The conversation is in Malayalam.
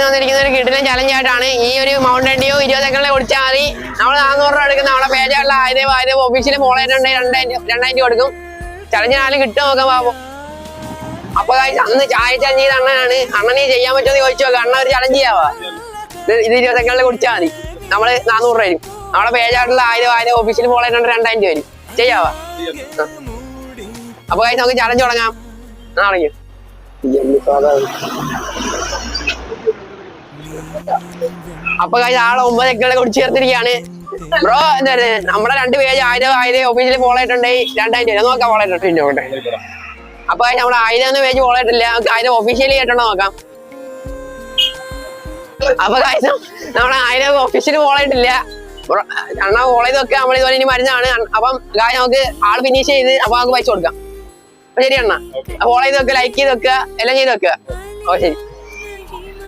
ഒരു കിട്ടുന്ന ചലഞ്ചായിട്ടാണ് ഈ ഒരു മൗണ്ടൻ ഡ്യൂ 20 സെക്കൻഡിൽ കുടിച്ചാൽ മതി. നമ്മൾ 400 രൂപ എടുക്കും. നമ്മളെ പേജുള്ള ആയിരം ഓഫീസിൽ ഫോളോ ചെയ്തിട്ടുണ്ടെങ്കിൽ 2000 കൊടുക്കും. ചലഞ്ചിനാലും കിട്ടും നോക്കാം ബാബു. അപ്പൊ അന്ന് ചായ ചലഞ്ച് ചെയ്ത അണ്ണനാണ്. അണ്ണനെ ചെയ്യാൻ പറ്റുമെന്ന് ചോദിച്ചു നോക്കാം. അണ്ണ ഒരു ചലഞ്ച് ചെയ്യാവാ. ഇത് 20 സെക്കൻഡിൽ കുടിച്ചാൽ മതി. നമ്മള് 400 രൂപ വരും. നമ്മളെ പേജായിട്ടുള്ള 1000 ഓഫീസിൽ ഫോളോ ചെയ്തിട്ടുണ്ട് 2000 രൂപ വരും. ചെയ്യാവാ. അപ്പൊ നമുക്ക് ചലഞ്ച് തുടങ്ങാം. നാളെ അപ്പൊ ആളെ 9 സെക്കൻഡിൽ കുടിച്ച് ചേർത്തിരിക്കുകയാണ്. ബ്രോ എന്താ നമ്മുടെ 2 പേജ് 1000 ഓഫീസിൽ ഫോളോ ചെയ്തിട്ടുണ്ട് 2000 രൂപ നോക്കാം. ഫോളോ ചെയ്തിട്ടുണ്ട്. അപ്പൊ നമ്മള് 1000 പേജ് ഫോളോ ചെയ്തിട്ടില്ല. നമുക്ക് 1000 ഒഫീഷ്യലി ആയിട്ടുണ്ടോ നോക്കാം. അപ്പൊ നമ്മളെ 1000 ഒഫീഷ്യലി ഫോളോ ചെയ്തിട്ടില്ല. അണ്ണ ഫോളോ ചെയ്ത് വെക്കുക. നമ്മൾ ഇതുപോലെ ഇനി മരുന്നാണ്. അപ്പം നമുക്ക് ആള് ഫിനിഷ് ചെയ്ത് അപ്പൊ നമുക്ക് പൈസ കൊടുക്കാം. ശരി അണ്ണ ഫോളോ ചെയ്ത് വെക്കുക, ലൈക്ക് ചെയ്ത് വെക്കുക, എല്ലാം ചെയ്ത് വെക്കുക. ഓ ശരി.